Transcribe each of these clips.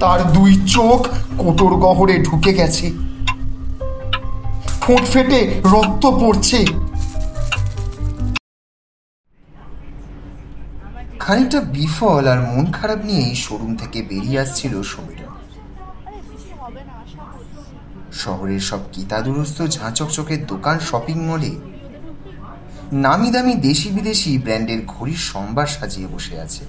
তার দুই চোখ কোটর গহরে ঢুকে গেছে, ঠোঁট ফেটে রক্ত পড়ছে। খানিকটা বিফল আর মন খারাপ নিয়েই শোরুম থেকে বেরিয়ে আসছিল সমীরণ। শহরের সব কিতাদুরস্ত ঝাঁচকচকের দোকান, শপিং মলে নামি দামি দেশি বিদেশি ব্র্যান্ডের ঘড়ির সম্ভার সাজিয়ে বসে আছে,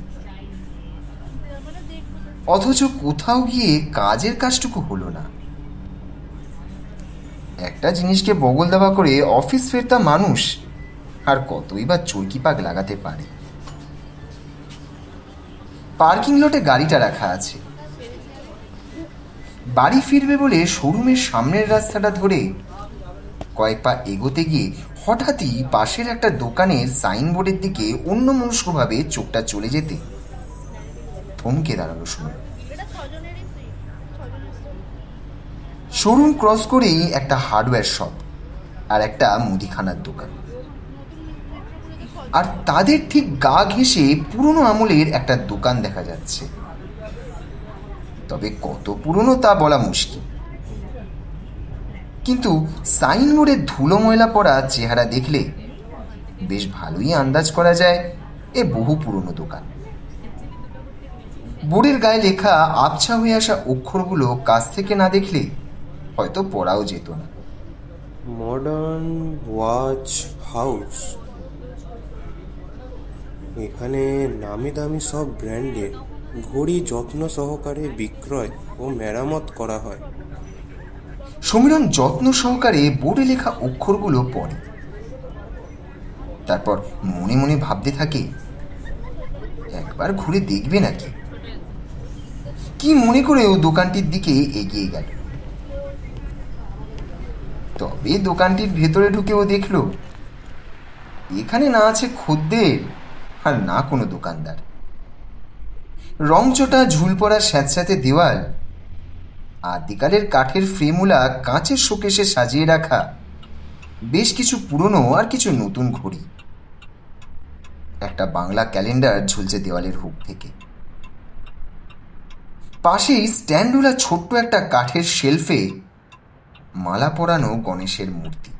অথচ কোথাও গিয়ে কাজের কাজটুকু হলো না। একটা জিনিসকে বগল দাবা করে অফিস ফেরতা মানুষ আর কতই বা চরকি পাক লাগাতে পারে। পার্কিং লটে গাড়িটা রাখা আছে। বাড়ি ফিরবে বলে শোরুমের সামনের রাস্তাটা ধরে কয়েক পা এগোতে গিয়ে হঠাৎই পাশের একটা দোকানের সাইনবোর্ডের দিকে অন্যমনস্কভাবে চোখটা চলে যেতে থমকে দাঁড়ালো সমীরণ। শোরুম ক্রস করেই একটা হার্ডওয়্যার শপ আর একটা মুদিখানার দোকান, আর তাদের ঠিক গা ঘেঁষে পুরনো আমলের একটা দোকান দেখা যাচ্ছে। তবে কত পুরনো তা বলা মুশকিল, কিন্তু সাইনবোর্ডের ধুলো ময়লা পড়া চেহারা দেখলে বেশ ভালোই আন্দাজ করা যায় এ বহু পুরনো দোকান। বোর্ডের গায়ে লেখা আবছা হয়ে আসা অক্ষরগুলো কাছ থেকে না দেখলে হয়তো পড়াও যেত না। Modern watch house. এখানে নামি দামি সব ব্র্যান্ডের ঘড়ি যত্ন সহকারে বিক্রয় ও মেরামত করা হয়। সমীরণ যত্ন সহকারে বোর্ডে লেখা অক্ষরগুলো পড়ে, তারপর মনে মনে ভাবতে থাকে একবার ঘুরে দেখবে নাকি। কি মনে করে ও দোকানটির দিকে এগিয়ে গেল। তবে দোকানটির ভেতরে ঢুকে ও দেখল এখানে না আছে খদ্দের আর না কোনো দোকানদার। রংচটা ঝুল পড়া স্যাঁতস্যাঁতে দেওয়াল, আদিকালের কাঠের ফ্রেমওয়ালা কাঁচের শোকেসে সাজিয়ে রাখা বেশ কিছু পুরনো আর কিছু নতুন ঘড়ি, একটা বাংলা ক্যালেন্ডার ঝুলছে দেওয়ালের হুক থেকে। পাশেই স্ট্যান্ডওয়ালা ছোট্ট একটা কাঠের শেলফে মালা পরানো গণেশের মূর্তি।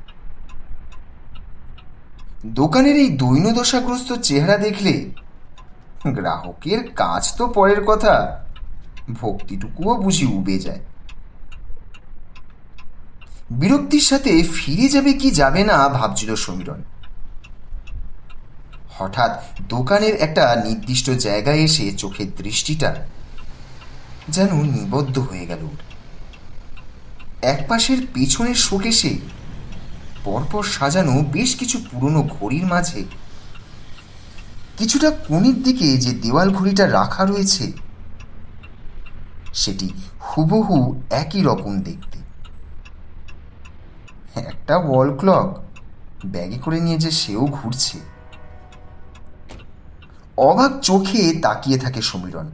দোকানের এই দৈন্যদশাগ্রস্ত চেহারা দেখলে গ্রাহকের কাজ তো পরের কথা, ভক্তিটুকুও বুঝি উবে যায়। বিরক্তির সাথে ফিরে যাবে কি যাবে না ভাবছিল সমীরণ। হঠাৎ দোকানের একটা নির্দিষ্ট জায়গায় এসে চোখের দৃষ্টিটা যেন নিবদ্ধ হয়ে গেল। একপাশের পেছনের শোকেসে পরপর সাজানো বেশ কিছু পুরনো ঘড়ির মাঝে কিছুটা কোণের দিকে যে দেওয়াল ঘড়িটা রাখা রয়েছে সেটি হুবহু একই রকম দেখতে। একটা ওয়াল ক্লক ব্যাগে করে নিয়ে যে সেও ঘুরছে। অবাক চোখে তাকিয়ে থাকে সমীরণ।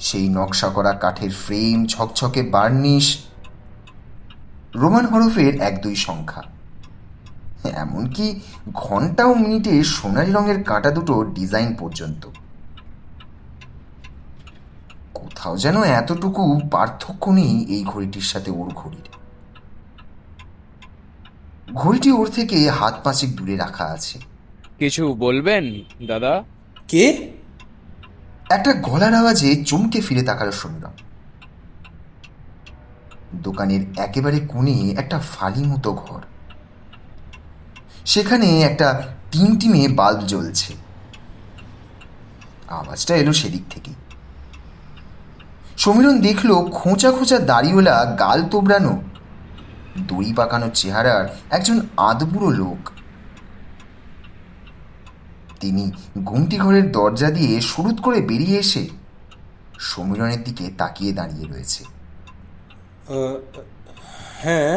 সেই নকশা করা কাঠের ফ্রেম, ঝকঝকে বার্নিশ, রোমান হরফের 1-2 সংখ্যা, এমনকি ঘন্টা ও মিনিটে সোনালি রঙের কাঁটা দুটো ডিজাইন পর্যন্ত। কোথাও যেন এতটুকু পার্থক্য নেই এই ঘড়িটির সাথে ওর ঘড়ির। ঘড়িটি ওর থেকে হাত 5 দূরে রাখা আছে। কিছু বলবেন দাদা? কে? একটা গলার আওয়াজে চমকে ফিরে তাকালো সমীরণ। দোকানের একেবারে কোণে একটা ফালি মতো ঘর, সেখানে একটা টিমটিমে বাল্ব জ্বলছে। আওয়াজটা এলো সেদিক থেকে। সমীরণ দেখল খোঁচা খোঁচা দাড়িওয়ালা, গাল তোবড়ানো, দড়ি পাকানো চেহারার একজন আধবুড়ো লোক। তিনি ঘুমটি ঘরের দরজা দিয়ে শুরুত করে বেরিয়ে এসে সমীরণের দিকে তাকিয়ে দাঁড়িয়ে রয়েছে। হ্যাঁ,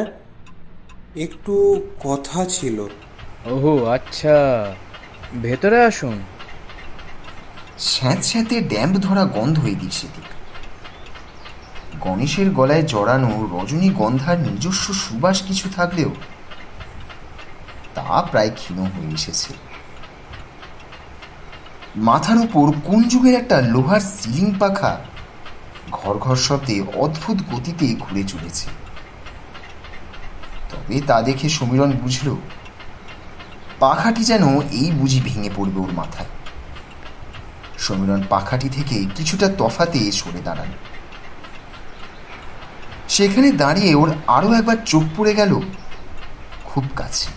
একটু কথা ছিল। ওহো আচ্ছা, ভেতরে আসুন। স্যাঁতস্যাঁতে ড্যাম্প ধরা গন্ধ এদিক সেদিক। গণেশের গলায় জড়ানো রজনীগন্ধার নিজস্ব সুবাস কিছু থাকলেও তা প্রায় ক্ষীণ হয়ে এসেছে। মাথার উপর কোন যুগের একটা লোহার সিলিং পাখা ঘর ঘর শব্দে অদ্ভুত গতিতে ঘুরে চলেছে। তবে তা দেখে সমীরণ বুঝল পাখাটি যেন এই বুঝি ভেঙে পড়বে ওর মাথায়। সমীরণ পাখাটি থেকে কিছুটা তফাতে সরে দাঁড়াল। সেখানে দাঁড়িয়ে ওর আরো একবার চোখ পড়ে গেল খুব কাছে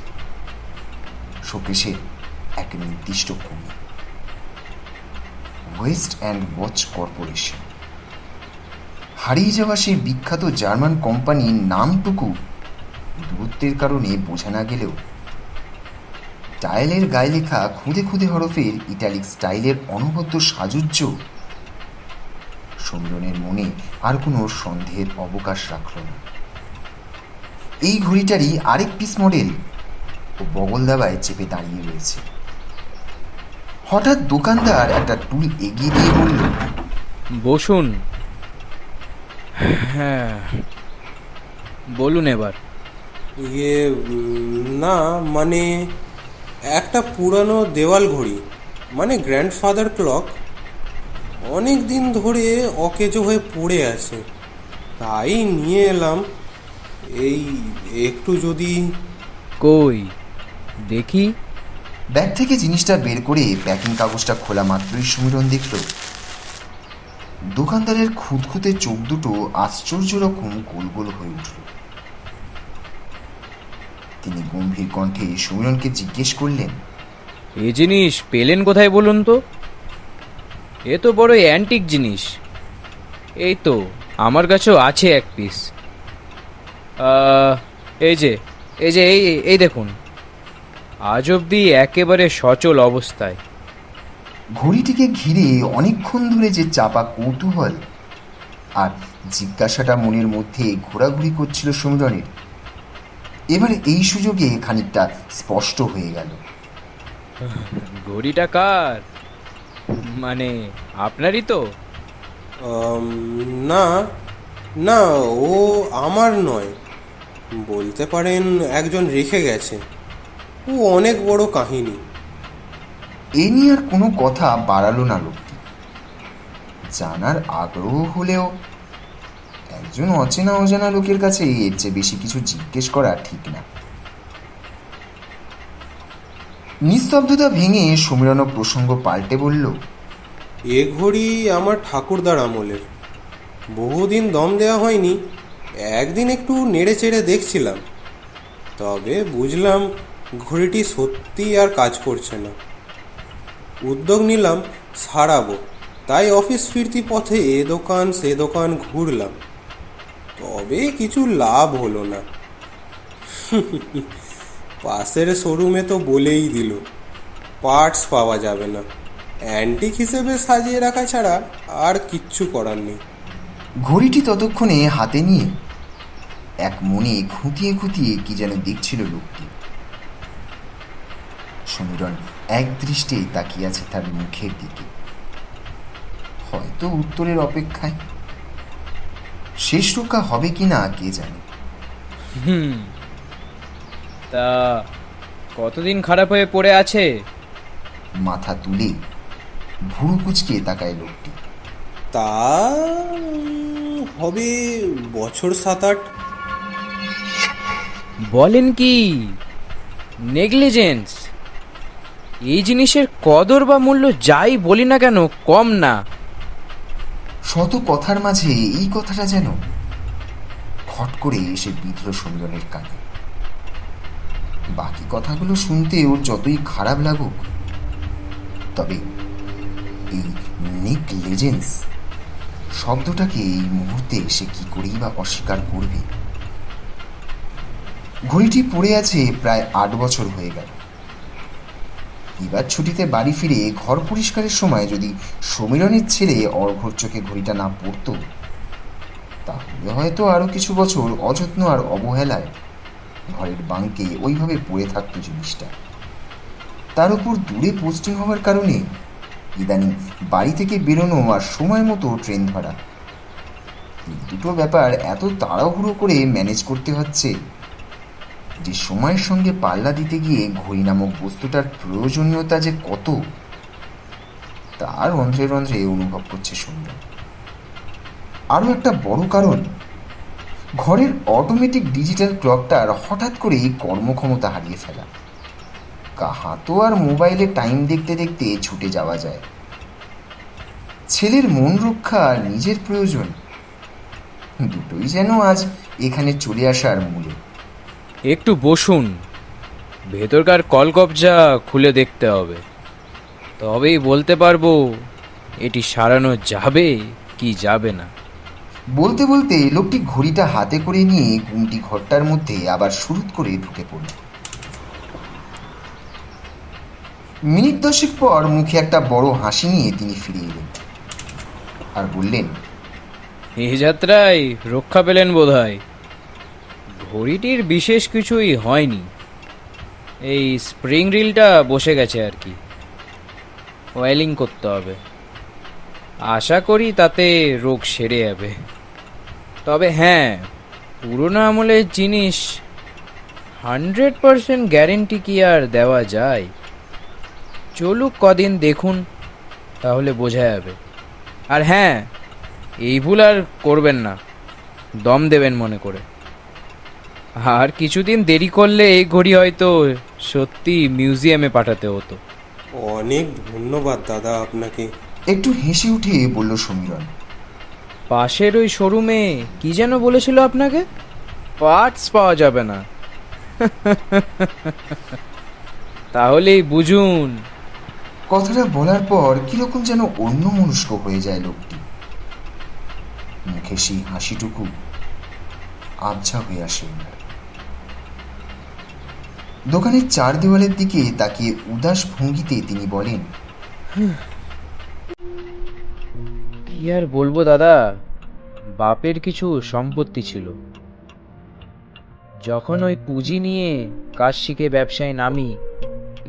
শোকেসের এক নির্দিষ্ট কোণে। ওয়েস্ট অ্যান্ড ওয়াচ কর্পোরেশন, হারিয়ে যাওয়া সেই বিখ্যাত জার্মান কোম্পানির নামটুকু দূরত্বের কারণে বোঝা না গেলেও টাইলের গায়ে লেখা খুদে খুদে হরফের ইটালিক স্টাইলের অনবদ্য সাজুজ্য সমীরণের মনে আর কোনো সন্দেহের অবকাশ রাখল না। এই ঘড়িটারই আরেক পিস মডেল ও বগল দাবায় চেপে দাঁড়িয়ে রয়েছে। হঠাৎ দোকানদার একটা টুল এগিয়ে দিয়ে বলল, বসুন। হ্যাঁ, বলুন এবার। না মানে একটা পুরানো দেওয়াল ঘড়ি, মানে গ্র্যান্ডফাদার ক্লক, অনেক দিন ধরে অকেজো হয়ে পড়ে আছে, তাই নিয়ে এলাম। এই একটু যদি কই দেখি। ব্যাগ থেকে জিনিসটা বের করে প্যাকিং কাগজটা খোলা মাত্রই সমীরণ দেখল দোকানদারের খুঁতখুঁতে চোখ দুটো আশ্চর্য রকম গোল গোল হয়ে উঠল। তিনি গম্ভীর কণ্ঠে সমীরণকে জিজ্ঞেস করলেন, এ জিনিস পেলেন কোথায় বলুন তো? এ তো বড় অ্যান্টিক জিনিস। এই তো আমার কাছেও আছে এক পিস। এই যে এই যে এই এই দেখুন, আজ অবধি একেবারে সচল অবস্থায়। ঘড়িটিকে ঘিরে অনেকক্ষণ ধরে যে চাপা কৌতূহল আর জিজ্ঞাসাটা মনের মধ্যে ঘোরাঘুরি করছিল সমীরণের, এবার এই সুযোগে খানিকটা স্পষ্ট হয়ে গেল। ঘড়িটা কার? মানে আপনারই তো? না না, ও আমার নয়, বলতে পারেন একজন রেখে গেছে। ও অনেক বড় কাহিনী। এ নিয়ে আর কোনো কথা বাড়ালো না লোকটি। জানার আগ্রহ হলেও একজন অচেনা অজানা লোকের কাছে এর চেয়ে বেশি কিছু জিজ্ঞেস করা ঠিক না। নিস্তব্ধতা ভেঙে সমীরণ প্রসঙ্গ পাল্টে বলল, এ ঘড়ি আমার ঠাকুরদার আমলের, বহুদিন দম দেওয়া হয়নি। একদিন একটু নেড়ে চেড়ে দেখছিলাম, তবে বুঝলাম ঘড়িটি সত্যি আর কাজ করছে না। উদ্যোগ নিলাম সারাবো, তাই অফিস ফিরতি পথে এ দোকান সে দোকান ঘুরলাম, তবে কিছু লাভ হলো না। পাশের শোরুমে তো বলেই দিল পার্টস পাওয়া যাবে না, অ্যান্টিক হিসেবে সাজিয়ে রাখা ছাড়া আর কিচ্ছু করার নেই। ঘড়িটি ততক্ষণে হাতে নিয়ে এক মনে খুঁটিয়ে খুঁটিয়ে কি যেন দেখছিল লোকটি। সমীরণ এক দৃষ্টে তাকিয়ে আছে তার মুখের দিকে, হয়তো উত্তরের অপেক্ষায়। শেষ রক্ষা হবে কি না কে জানে। তা কতদিন খারাপ হয়ে পড়ে আছে? মাথা তুলে ভুরু কুচকে তাকায় লোকটি। তা হবে বছর 7-8। বলেন কি? নেগলিজেন্স। এই জিনিসের কদর বা মূল্য যাই বলি না কেন কম না। শত কথার মাঝে এই কথাটা যেন খট করে এসে বিঁধল সমীরণের কানে। বাকি কথাগুলো শুনতে ওর যতই খারাপ লাগুক, তবে এই নেগলিজেন্স শব্দটাকে এই মুহূর্তে সে কি করেই বা অস্বীকার করবে। ঘড়িটি পড়ে আছে প্রায় 8 বছর হয়ে গেল। এবার ছুটিতে বাড়ি ফিরে ঘর পরিষ্কারের সময় যদি সমীরণের ছেলে অর্ঘর চোখে ঘড়িটা না পড়ত, তাহলে হয়তো আরো কিছু বছর অযত্ন আর অবহেলায় ঘরের বাঙ্কে ওইভাবে পড়ে থাকতো জিনিসটা। তার উপর দূরে পোস্টিং হওয়ার কারণে ইদানিং বাড়ি থেকে বেরোনো আর সময় মতো ট্রেন ধরা, এই দুটো ব্যাপার এত তাড়াহুড়ো করে ম্যানেজ করতে হচ্ছে যে সময়ের সঙ্গে পাল্লা দিতে গিয়ে ঘড়ি নামক বস্তুটার প্রয়োজনীয়তা যে কত তার রন্ধ্রে রন্ধ্রে অনুভব করছে সমীরণ। আরও একটা বড় কারণ, ঘরের অটোমেটিক ডিজিটাল ক্লকটার হঠাৎ করেই কর্মক্ষমতা হারিয়ে ফেলা। কাহাতো আর মোবাইলে টাইম দেখতে দেখতে ছুটে যাওয়া যায়। ছেলের মন রক্ষা আর নিজের প্রয়োজন, দুটোই যেন আজ এখানে চলে আসার মূলে। একটু বসুন, ভেতরকার কলকবজা খুলে দেখতে হবে, তবেই বলতে পারবো এটি সারানো যাবে কি যাবে না। বলতে বলতে লোকটি ঘড়িটা হাতে করে নিয়ে গুমটি ঘরটার মধ্যে আবার শুরুত করে ঢুকে পড়ল। মিনিট 10 পর মুখে একটা বড় হাসি নিয়ে তিনি ফিরে এলেন আর বললেন, এ যাত্রায় রক্ষা পেলেন বোধহয়। ঘড়িটির বিশেষ কিছুই হয়নি, এই স্প্রিং রিলটা বসে গেছে আর কি, ওয়েলিং করতে হবে। আশা করি তাতে রোগ সেরে যাবে। তবে হ্যাঁ, পুরোনো আমলের জিনিস 100% গ্যারেন্টি কি আর দেওয়া যায়? চলুক কদিন দেখুন, তাহলে বোঝা যাবে। আর হ্যাঁ, এই ভুল আর করবেন না, দম দেবেন মনে করে। আর কিছুদিন দেরি করলে এই ঘড়ি হয়তো সত্যি মিউজিয়ামে পাঠাতে হতো। অনেক ধন্যবাদ দাদা আপনাকে। একটু হেসে উঠে বলল সমীরণ। পাশের ওই শোরুমে কি যেন বলেছিল আপনাকে? পার্টস পাওয়া যাবে না। তাহলেই বুঝুন। কথাটা বলার পর কিরকম যেন অন্যমনস্ক হয়ে যায় লোকটি। মুখে সেই হাসিটুকু আবঝা হয়ে আসে ওনার। দোকানের চার দেওয়ালের দিকে তাকিয়ে উদাস ভঙ্গিতে তিনি বলেন, কি আর বলবো দাদা, বাপের কিছু সম্পত্তি ছিল। যখন ওই পুঁজি নিয়ে কাজ শিখে ব্যবসায় নামি,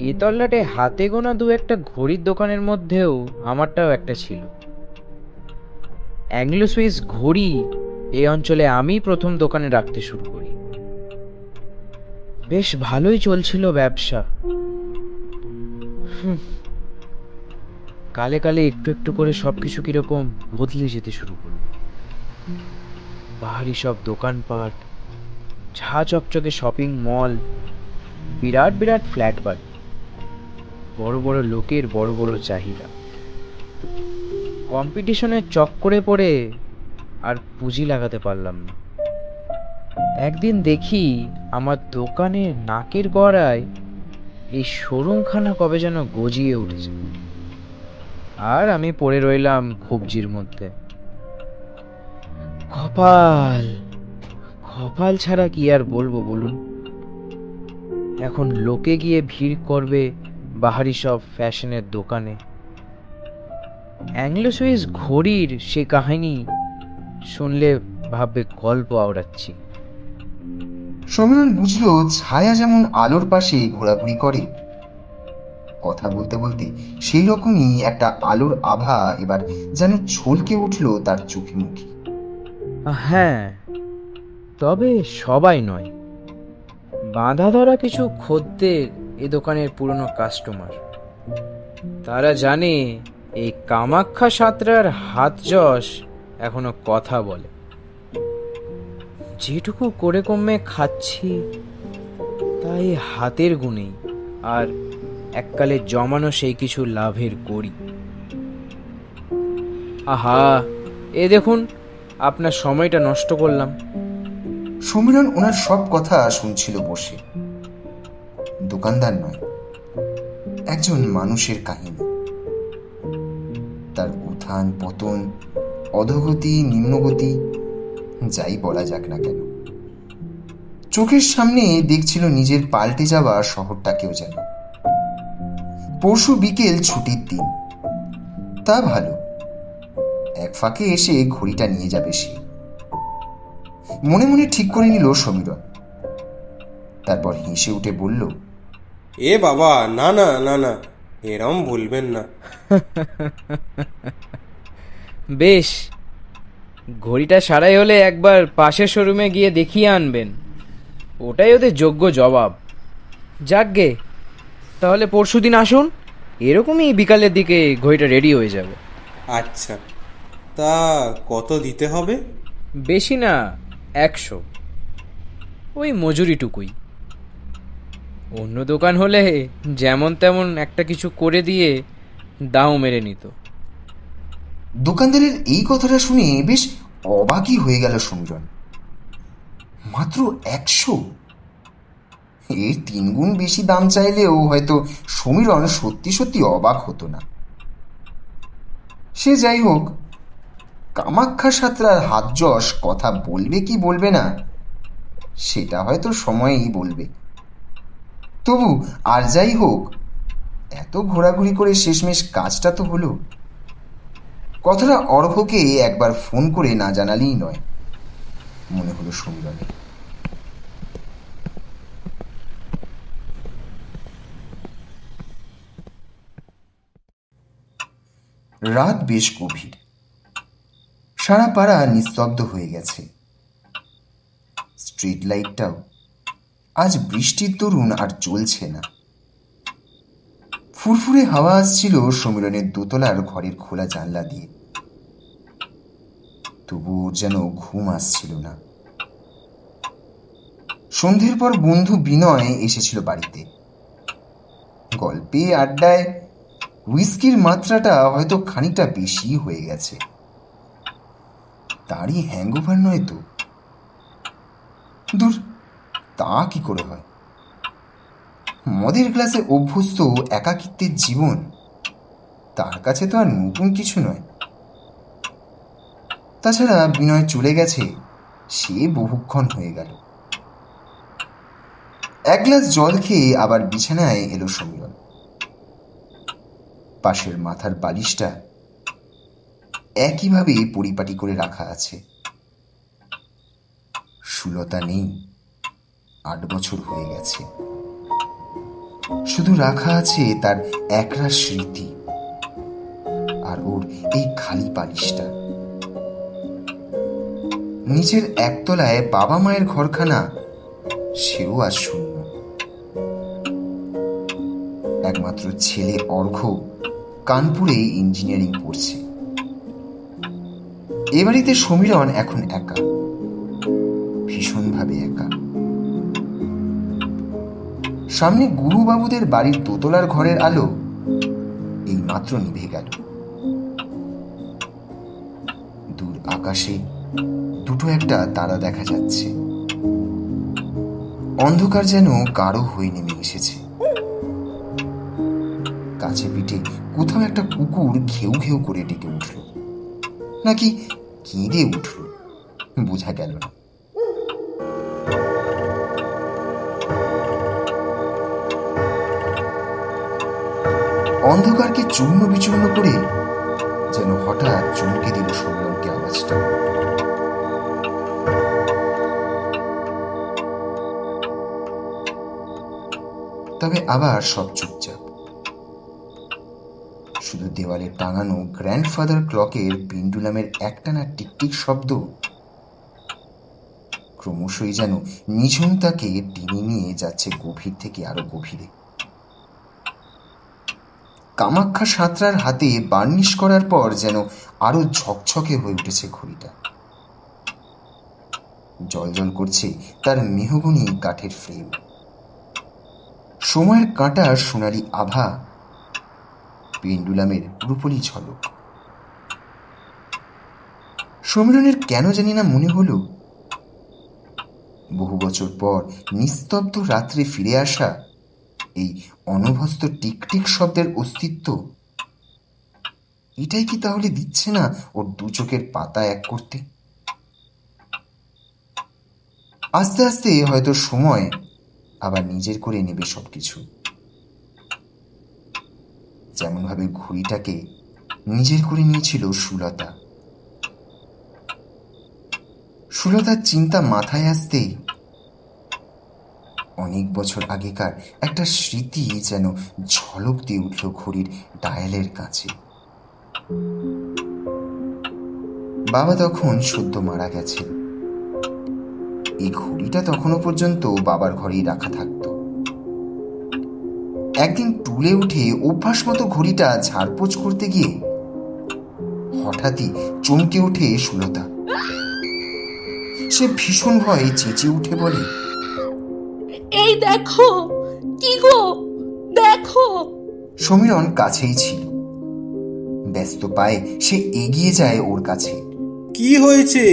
এ তল্লাটে হাতে গোনা দু একটা ঘড়ির দোকানের মধ্যেও আমারটাও একটা ছিল। অ্যাংলো সুইস ঘড়ি এই অঞ্চলে আমি প্রথম দোকানে রাখতে শুরু করি। বেশ ভালোই চলছিল ব্যবসা। কালে কালে একটু একটু করে সবকিছু কিরকম বদলে যেতে শুরু করল। বাহারি সব দোকানপাট, ঝা চকচকে শপিং মল, বিরাট বিরাট ফ্ল্যাট বাড়ি, বড় বড় লোকের বড় বড় চাহিদা। কম্পিটিশনের চক্করে পড়ে আর পুঁজি লাগাতে পারলাম না। একদিন দেখি আমার দোকানের নাকের গড়ায় এই শোরুমখানা কবে যেন গজিয়ে উঠেছে, আর আমি পড়ে রইলাম কবজির মধ্যে। কপাল কপাল ছাড়া কি আর বলবো বলুন। এখন লোকে গিয়ে ভিড় করবে বাহারি সব ফ্যাশনের দোকানে। অ্যাংলো সুইস ঘড়ির সে কাহিনী শুনলে ভাববে গল্প আওড়াচ্ছি। সমীরণ বুঝল ছায়া যেমন আলোর পাশে ঘোরাঘুরি করে, কথা বলতে বলতে সেই রকমই একটা আলোর আভা এবার যেন ছলকে উঠল তার চোখে মুখে। হ্যাঁ, তবে সবাই নয়। বাঁধা ধরা কিছু খদ্দের এ দোকানের পুরনো কাস্টমার। তারা জানে এই কামাখ্যা সাঁতরার হাত যশ এখনো কথা বলে। যেটুকু করে কমে খাচ্ছি তাই হাতের গুণেই, আর এককালে জমানো সেই কিছু লাভের করি। আহা, এ দেখুন আপনার সময়টা নষ্ট করলাম। সমীরণ ওনার সব কথা শুনছিল বসে। দোকানদার নয়, একজন মানুষের কাহিনী। তার উত্থান পতন, অধোগতি নিম্নগতি, যাই বলা যাক না কেন, চোখের সামনে দেখছিল নিজের পাল্টে যাওয়া শহরটাকেও যেন। পরশু বিকেল ছুটির দিন, তা ভালো, এক ফাঁকে এসে ঘড়িটা নিয়ে যাবে সে। মনে মনে ঠিক করে নিল সমীরণ। তারপর হেসে উঠে বলল, এ বাবা, না না না না, এরম বলবেন না। বেশ, ঘড়িটা সারাই হলে একবার পাশের শোরুমে গিয়ে দেখিয়ে আনবেন, ওটাই ওদের যোগ্য জবাব। যাকগে, তাহলে পরশুদিন আসুন, এরকমই বিকালের দিকে ঘড়িটা রেডি হয়ে যাবে। আচ্ছা, তা কত দিতে হবে? বেশি না, 100, ওই মজুরিটুকুই। অন্য দোকান হলে যেমন তেমন একটা কিছু করে দিয়ে দাও মেরে নিত। দোকানদারের এই কথাটা শুনে বেশ অবাকই হয়ে গেল সমীরণ। মাত্র 100? এর 3 গুণ বেশি দাম চাইলেও হয়তো সমীরণ সত্যি সত্যি অবাক হতো না। সে যাই হোক, কামাখ্যা সাঁতরার হাত যশ কথা বলবে কি বলবে না সেটা হয়তো সময়ই বলবে। তবু আর যাই হোক, এত ঘোরাঘুরি করে শেষমেশ কাজটা তো হলো। কথাটা অর্ঘ্যকে একবার ফোন করে না জানালেই নয়, মনে হলো সমীরণের। রাত বেশ গভীর, সারা পাড়া নিস্তব্ধ হয়ে গেছে। স্ট্রিট লাইটটাও আজ বৃষ্টির দরুন আর জ্বলছে না। ফুরফুরে হাওয়া আসছিল সমীরণের দোতলার ঘরের খোলা জানলা দিয়ে। তবু যেন ঘুম আসছিল না। সন্ধ্যের পর বন্ধু বিনয় এসেছিল বাড়িতে। গল্পে আড্ডায় হুইস্কির মাত্রাটা হয়তো খানিকটা বেশি হয়ে গেছে। তারই হ্যাংওভার নয় তো? দূর, তা কি করে হয়? মদের গ্লাসে অভ্যস্ত একাকিত্বের জীবন তার কাছে তো আর নতুন কিছু নয়। তাছাড়া বিনয় চলে গেছে সে বহুক্ষণ হয়ে গেল। 1 গ্লাস জল খেয়ে আবার বিছানায় এলো সমীরণ। পাশের মাথার বালিশটা একইভাবে পরিপাটি করে রাখা আছে। সুলতা নেই, 8 বছর হয়ে গেছে। শুধু রাখা আছে তার একরাশ স্মৃতি আর ওর এই খালি বালিশটা। নিচের একতলায় বাবা মায়ের ঘরখানা, সেও আজ শূন্য। একমাত্র ছেলে অর্ঘ্য কানপুরে ইঞ্জিনিয়ারিং পড়ছে। এ বাড়িতে সমীরণ এখন একা, ভীষণভাবে একা। সামনে গুরুবাবুদের বাড়ির দোতলার ঘরের আলো এই মাত্র নিভে গেল। দূর আকাশে দুটো একটা তারা দেখা যাচ্ছে। অন্ধকার যেন গাঢ় হয়ে নেমে এসেছে। কাছে পিঠে কোথাও একটা কুকুর ঘেউ ঘেউ করে ডেকে উঠল, নাকি কেঁদে উঠল বোঝা গেল না। অন্ধকারকে চূর্ণ বিচূর্ণ করে যেন হঠাৎ চমকে দিল সমীরণকে আওয়াজটা। তবে আবার সব চুপচাপ। শুধু দেওয়ালে টাঙানো গ্র্যান্ডফাদার ক্লকের পেন্ডুলামের একটানা টিকটিক শব্দ ক্রমশই যেন নিঝুমতাকে টেনে নিয়ে যাচ্ছে গভীর থেকে আরো গভীরে। কামাখ্যা সাঁতরার হাতে বার্নিশ করার পর যেন আরো ঝকঝকে হয়ে উঠেছে ঘড়িটা। জলজল করছে তার মেহগনি কাঠের ফ্রেম। সময়ের কাঁটার সোনালি আভা, পেন্ডুলামের রূপলি ঝলক। সমীরণের কেন জানি না মনে হলো বহু বছর পর নিস্তব্ধ রাত্রে ফিরে আসা এই অনভ্যস্ত টিকটিক শব্দের অস্তিত্ব, এটাই কি তাহলে দিচ্ছে না ওর 2 চোখের পাতা এক করতে? আস্তে আস্তে হয়তো সময় আবার নিজের করে নেবে সবকিছু, যেমনভাবে ঘড়িটাকে নিজের করে নিয়েছিল সুলতা। সুলতার চিন্তা মাথায় আসতেই অনেক বছর আগেকার একটা স্মৃতি যেন ঝলক দিয়ে উঠল ঘড়ির ডায়ালের কাছে। বাবা তখন সদ্য মারা গেছেন। এই ঘড়িটা তখনও পর্যন্ত বাবার ঘরেই রাখা থাকত। একদিন টুলে উঠে অভ্যাস মতো ঘড়িটা ঝাড়পোছ করতে গিয়ে হঠাৎই চমকে ওঠে সুলতা। সে ভীষণ ভয়ে চেঁচিয়ে উঠে বলে, এই দেখো, কি গো, দেখো। সমীরণ কাছেই ছিল। ব্যস্ত পায়ে সে এগিয়ে যায় ওর কাছে। কি হয়েছে?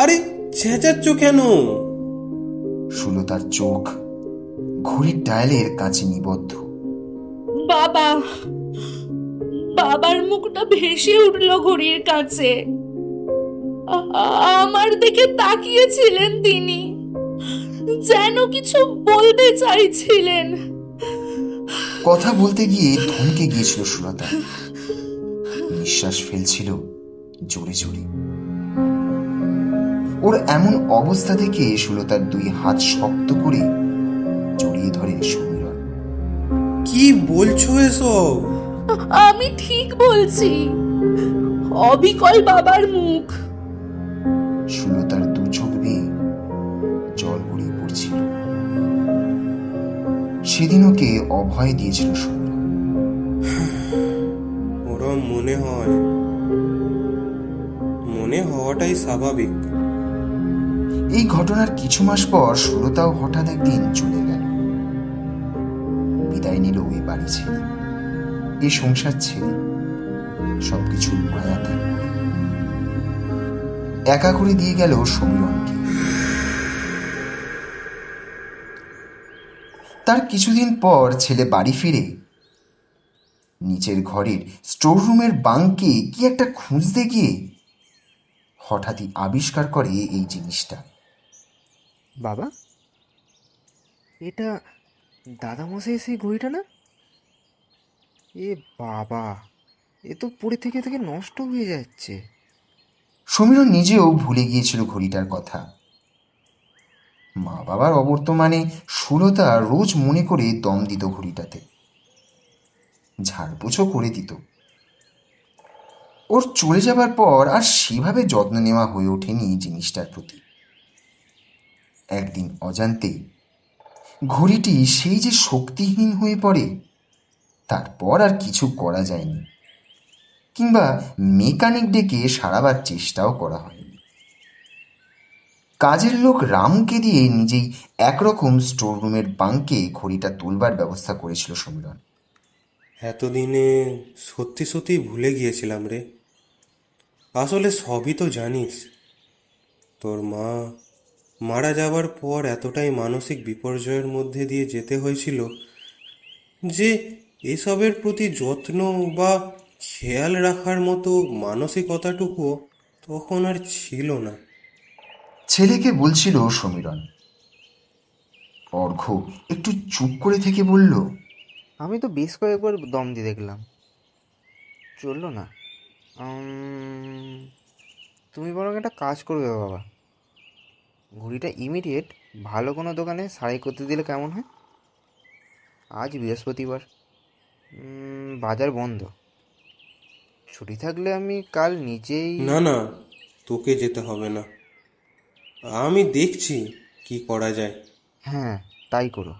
আরে চেঁচাচ্ছ কেন? সুলতার চোখ ঘড়ির ডায়ালের কাছে নিবদ্ধ। বাবা, বাবার মুখটা ভেসে উঠল ঘড়ির কাছে। আমার দিকে তাকিয়েছিলেন তিনি, যেন কিছু বলতে চাইছিলেন। কথা বলতে গিয়ে থমকে গিয়েছিল সুলতা। নিঃশ্বাস ফেলছিল জোরে জোরে। ওর এমন অবস্থা দেখে সুলতার 2 হাত শক্ত করে জড়িয়ে ধরে সমীরণ। কি বলছো এসব? আমি ঠিক বলছি, অবিকল বাবার মুখ। সুলতার 2 চোখ বেয়ে জল গড়িয়ে পড়ছিল। সেদিন ওকে অভয় দিয়েছিল সমীরণ। ওরম মনে হওয়াটাই স্বাভাবিক। এই ঘটনার কিছু মাস পর সুলতাও হঠাৎ একদিন চলে গেল। বিদায় নিল ওই বাড়ি ছেড়ে, এই সংসার ছেড়ে, সবকিছু মায়া ত্যাগ করে। একা করে দিয়ে গেল সমীরণকে। তার কিছুদিন পর ছেলে বাড়ি ফিরে নিচের ঘরের স্টোর রুমের বাঙ্কে কি একটা খুঁজতে গিয়ে হঠাৎই আবিষ্কার করে এই জিনিসটা। বাবা, এটা দাদামশাই সেই ঘড়িটা না? এ বাবা, এ তো পড়ে থেকে থেকে নষ্ট হয়ে যাচ্ছে। সমীরণ নিজেও ভুলে গিয়েছিল ঘড়িটার কথা। মা বাবার অবর্তমানে সুলতা রোজ মনে করে দম দিত ঘড়িটাতে, ঝাড়পোছও করে দিত। ওর চলে যাবার পর আর সেভাবে যত্ন নেওয়া হয়ে ওঠেনি জিনিসটার প্রতি। একদিন অজান্তে ঘড়িটি সেই যে শক্তিহীন হয়ে পড়ে, তারপর আর কিছু করা যায়নি, কিংবা মেকানিক ডেকে সারাবার চেষ্টাও করা হয়নি। কাজের লোক রামুকে দিয়ে নিজেই একরকম স্টোর রুমের বাঙ্কে ঘড়িটা তুলবার ব্যবস্থা করেছিল সমীরণ। এতদিনে সত্যি সত্যি ভুলে গিয়েছিলাম রে। আসলে সবই তো জানিস, তোর মা মারা যাবার পর এতটাই মানসিক বিপর্যয়ের মধ্যে দিয়ে যেতে হয়েছিল যে এসবের প্রতি যত্ন বা খেয়াল রাখার মতো মানসিকতাটুকুও তখন আর ছিল না। ছেলেকে বলছিল সমীরণ। অর্ঘ্য একটু চুপ করে থেকে বলল, আমি তো বেশ কয়েকবার দম দিয়ে দেখলাম, চললো না। তুমি বরং একটা কাজ করবে বাবা, ঘড়িটা ইমিডিয়েট ভালো কোনো দোকানে সারাই করতে দিলে কেমন হয়? আজ বৃহস্পতিবার, বাজার বন্ধ। ছুটি থাকলে আমি কাল নিজেই। না না, তোকে যেতে হবে না, আমি দেখছি কি করা যায়। হ্যাঁ, তাই করো।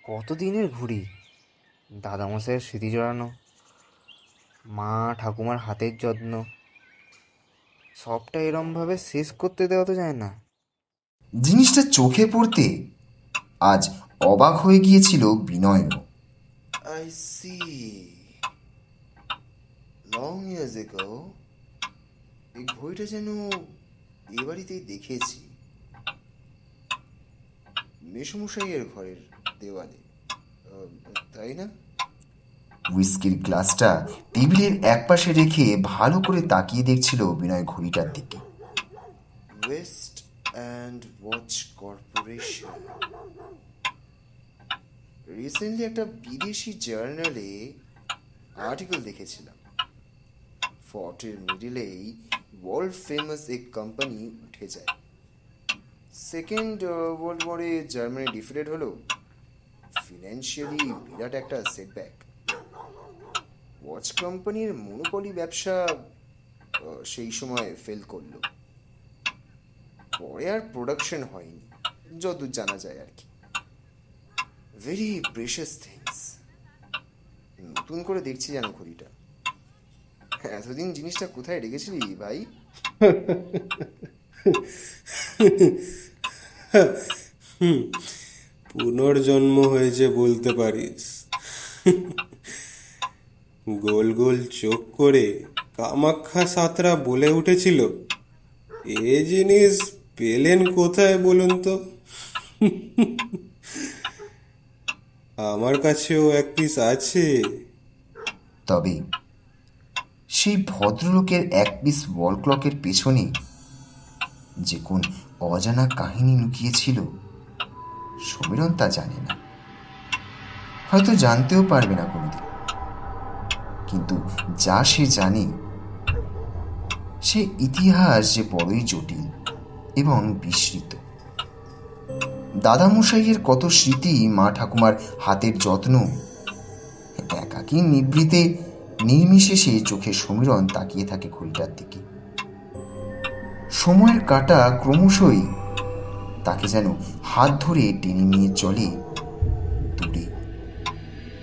কতদিনের ঘুড়ি, দাদামশাইয়ের স্মৃতি জড়ানো, মা ঠাকুমার হাতের যত্ন, সবটা এরমভাবে শেষ করতে দেওয়া তো যায় না। জিনিসটা চোখে পড়তে আজ অবাক হয়ে গিয়েছিল বিনয়। I see. Long years ago, এই ঘড়িটা যেন এ বাড়িতেই দেখেছি, মেসমশাইয়ের ঘরের দেওয়ালে, তাই না? হুইস্কির গ্লাসটা টেবিলের একপাশে রেখে ভালো করে তাকিয়ে দেখছিল বিনয় ঘড়িটার দিকে। West and watch corporation. Recently একটা বিদেশি জার্নালে আর্টিকেল দেখেছিলাম, ফর্টের মিডিলেই ওয়ার্ল্ড ফেমাস এক কোম্পানি উঠে যায়। সেকেন্ড ওয়ার্ল্ড ওয়ারে জার্মানি ডিফিটেড হলো, ফিনান্সিয়ালি বিরাট একটা সেটব্যাক। ওয়াচ কোম্পানির মনোপলি ব্যবসা সেই সময় ফেল করলো, পরে আর প্রোডাকশন হয়নি যতদূর জানা যায় আর কি। Very precious things. নতুন করে দেখছি যেন ঘড়িটা। এতদিন জিনিসটা কোথায় রেখেছিলি ভাই? পুনর্জন্ম হয়েছে বলতে পারিস। গোল গোল চোখ করে কামাখ্যা সাতরা বলে উঠেছিল, এ জিনিস পেলেন কোথায় বলুন তো? আমার কাছেও এক পিস আছে। তবে সেই ভদ্রলোকের এক পিস ওয়াল ক্লকের পেছনে যে কোন অজানা কাহিনী লুকিয়েছিল সমীরণ তা জানে না, হয়তো জানতেও পারবে না কোনোদিন। কিন্তু যা সে জানে, সে ইতিহাস যে বড়ই জটিল এবং বিস্মৃত। দাদামশাইয়ের কত স্মৃতি, মা ঠাকুমার হাতের যত্ন, একাকী নিভৃতে নির্বিশেষে চোখে সমীরণ তাকিয়ে থাকে ঘড়িটার দিকে। সময়ের কাঁটা ক্রমশই তাকে যেন হাত ধরে টেনে নিয়ে চলে দূরে,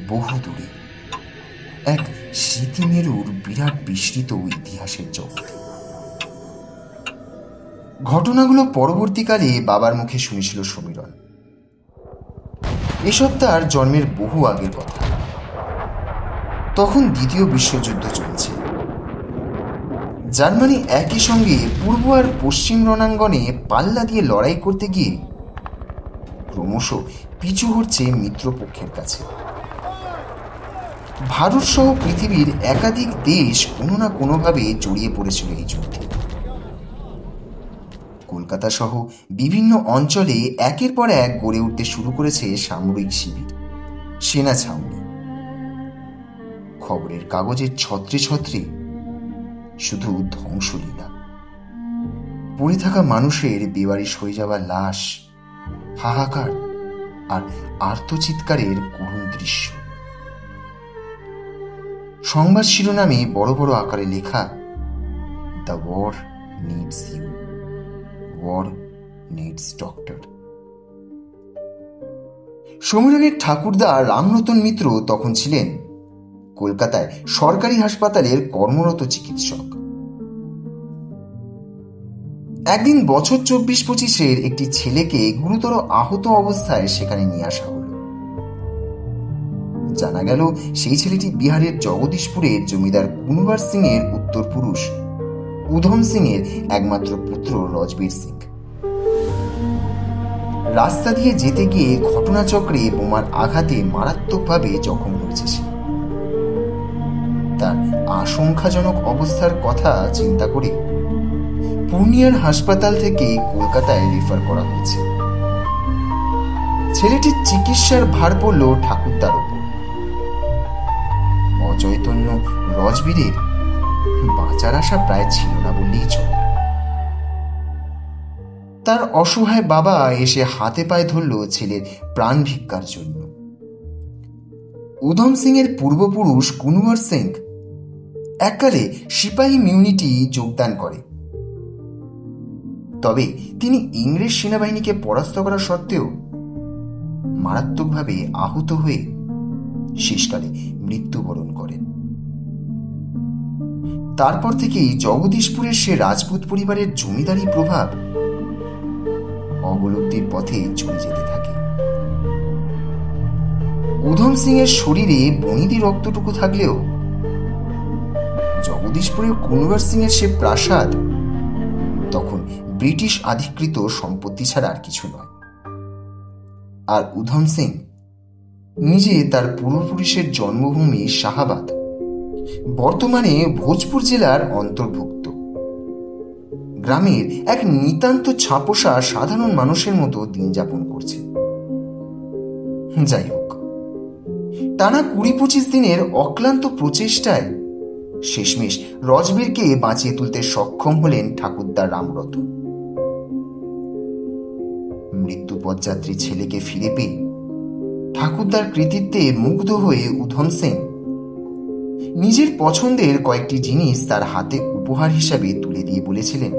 বহু দূরে, এক স্মৃতিমেরুর বিরাট বিস্তৃত ইতিহাসের জগতে। ঘটনাগুলো পরবর্তীকালে বাবার মুখে শুনেছিল সমীরণ। এসব তার জন্মের বহু আগের কথা। তখন দ্বিতীয় বিশ্বযুদ্ধ চলছে। জার্মানি একই সঙ্গে পূর্ব আর পশ্চিম রণাঙ্গনে পাল্লা দিয়ে লড়াই করতে গিয়ে ক্রমশ পিছু হচ্ছে মিত্রপক্ষের কাছে। ভারত সহ পৃথিবীর একাধিক দেশ কোনো না কোনোভাবে জড়িয়ে পড়েছিল এই যুদ্ধে। কলকাতা সহ বিভিন্ন অঞ্চলে একের পর এক গড়ে উঠতে শুরু করেছে সামরিক শিবির, সেনা ছাউনি। খবরের কাগজের ছত্রে ছত্রে শুধু ধ্বংসলীলা, পড়ে থাকা মানুষের বেওয়ারিশ হয়ে যাওয়া লাশ, হাহাকার আর আর্তচিৎকারের করুণ দৃশ্য। সংবাদ শিরোনামে বড় বড় আকারে লেখা, the war needs you, war needs doctor. সমীরণের ঠাকুরদা রামরতন মিত্র তখন ছিলেন কলকাতায় সরকারি হাসপাতালের কর্মরত চিকিৎসক। একদিন বছর 24-25 একটি ছেলেকে গুরুতর আহত অবস্থায় সেখানে নিয়ে আসা হল। জানা গেল সেই ছেলেটি বিহারের জগদীশপুরের জমিদার কুনবার সিং এর উত্তর পুরুষ উধম সিং এর একমাত্র পুত্র রজবীর সিং। রাস্তা দিয়ে যেতে গিয়ে ঘটনাচক্রে বোমার আঘাতে মারাত্মকভাবে জখম হয়েছে সে। তার আশঙ্কাজনক অবস্থার কথা চিন্তা করে পূর্ণিয়ার হাসপাতাল থেকে কলকাতায় রেফার করা হয়েছে। ছেলেটির চিকিৎসার ভার পড়ল ঠাকুরদার ওপর। অচৈতন্য রজবীরের বাঁচার আশা প্রায় ছিল না বললেই চলে। তার অসহায় বাবা এসে হাতে পায়ে ধরল ছেলের প্রাণ ভিক্ষার জন্য। উধম সিং এর পূর্বপুরুষ কুনওয়ার সিং এককালে সিপাহী মিউনিটি যোগদান করে। তবে তিনি ইংরেজ সেনাবাহিনীকে পরাস্ত করা সত্ত্বেও মারাত্মকভাবে আহত হয়ে শেষকালে মৃত্যুবরণ করেন। তারপর থেকেই জগদীশপুরের সে রাজপুত পরিবারের জমিদারি প্রভাব অবলুপ্তির পথে চলে যেতে থাকে। উধম সিং এর শরীরে বনিদি রক্তটুকু থাকলেও জগদীশপুরের কুনওয়ার সিং এর সে প্রাসাদ তখন ব্রিটিশ আধিকৃত সম্পত্তি ছাড়া আর কিছু নয়। আর উধম সিং নিজে তার পূর্বপুরুষের জন্মভূমি শাহাবাদ, বর্তমানে ভোজপুর জেলার অন্তর্ভুক্ত গ্রামের এক নিতান্ত ছাপোষা সাধারণ মানুষের মতো দিন যাপন করছে। যাই হোক, টানা 20-25 দিনের অক্লান্ত প্রচেষ্টায় শেষমেশ রজবীরকে বাঁচিয়ে তুলতে সক্ষম হলেন ঠাকুরদা রামরতন। মৃত্যুপথযাত্রী ছেলেকে ফিরে পেয়ে ঠাকুরদার কৃতিত্বে মুগ্ধ হয়ে উধম সিং নিজের পছন্দের কয়েকটি জিনিস তার হাতে উপহার হিসাবে তুলে দিয়ে বলেছিলেন,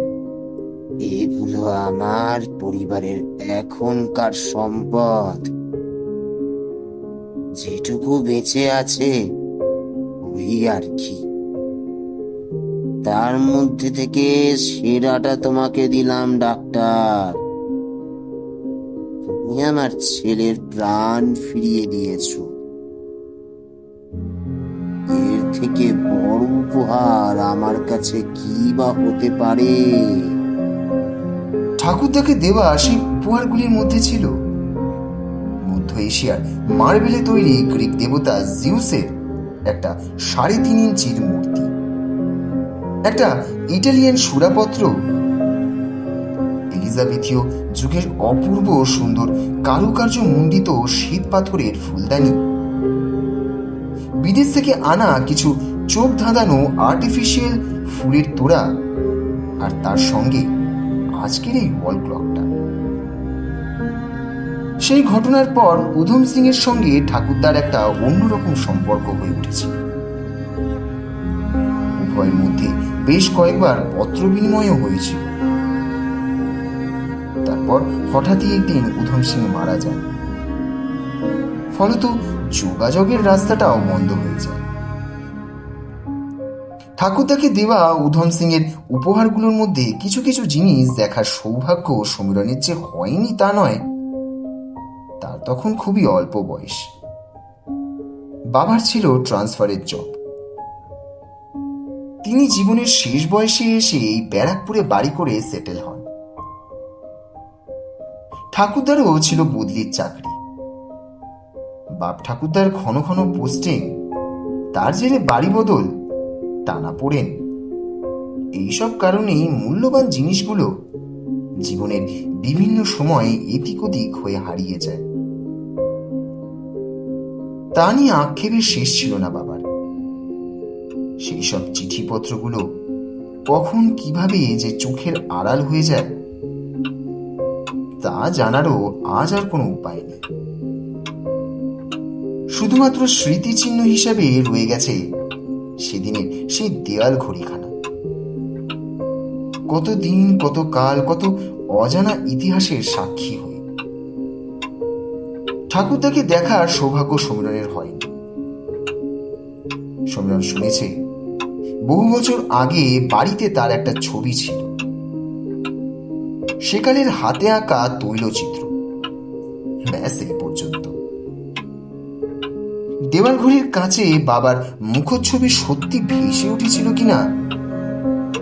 এগুলো আমার পরিবারের এখনকার সম্পদ। যেটুকু বেঁচে আছে ওই আর কি। তার মধ্যে থেকে সেরাটা তোমাকে দিলাম ডাক্তার। তুমি আমার ছেলের প্রাণ ফিরিয়ে দিয়েছো। এর থেকে বড় উপহার আমার কাছে কি বা হতে পারে? ঠাকুরদাকে দেওয়া সেই উপহারগুলির মধ্যে ছিল মধ্য এশিয়ার মার্বেলে তৈরি গ্রিক দেবতা জিউসের একটা 3.5 ইঞ্চির মূর্তি, একটা ইটালিয়ান সুরাপত্র, এলিজাবেথীয় যুগের অপূর্ব সুন্দর কারুকার্য মণ্ডিত শ্বেত পাথরের ফুলদানি, বিদেশ থেকে আনা কিছু চোখ ধাঁধানো আর্টিফিশিয়াল ফুলের তোড়া, আর তার সঙ্গে আজকের এই ওয়াল ক্লকটা। সেই ঘটনার পর উধম সিং এর সঙ্গে ঠাকুরদার একটা অন্যরকম সম্পর্ক হয়ে উঠেছিল। উভয়ের মধ্যে বেশ কয়েকবার পত্র বিনিময়ও হয়েছিল। তারপর হঠাৎই একদিন উধম সিং মারা যান। ফলত যোগাযোগের রাস্তাটাও বন্ধ হয়ে যায়। ঠাকুরদাকে দেওয়া উধম সিং এর উপহারগুলোর মধ্যে কিছু কিছু জিনিস দেখার সৌভাগ্য সমীরণের যে হয়নি তা নয়, তার তখন খুবই অল্প বয়স। বাবার ছিল ট্রান্সফারের জব। তিনি জীবনের শেষ বয়সে এসে এই ব্যারাকপুরে বাড়ি করে সেটেল হন। ঠাকুরদারও ছিল বদলির চাকরি। বাপ ঠাকুরদার ঘন ঘন পোস্টিং, তার জেরে বাড়ি বদল, টানা পড়েন, এইসব কারণেই মূল্যবান জিনিসগুলো জীবনের বিভিন্ন সময়ে এদিক ওদিক হয়ে হারিয়ে যায়। তা নিয়ে আক্ষেপের শেষ ছিল না বাবার। সেই সব চিঠিপত্রগুলো কখন কিভাবে যে চোখের আড়াল হয়ে যায় তা জানারও আজ আর কোনো উপায় নেই। শুধুমাত্র স্মৃতিচিহ্ন হিসাবে রয়ে গেছে সেদিনের সেই দেয়াল ঘড়িখানা। কত দিন, কত কাল, কত অজানা ইতিহাসের সাক্ষী হয়ে। ঠাকুরদাকে দেখার সৌভাগ্য সমীরণের হয়নি। সমীরণ শুনেছে বহু বছর আগে বাড়িতে তার একটা ছবি ছিল, সেকালের হাতে আঁকা তৈলচিত্র, ব্যাস এই পর্যন্ত। দেওয়াল ঘড়ির কাছে বাবার মুখচ্ছবি সত্যি ভেসে উঠেছিল কিনা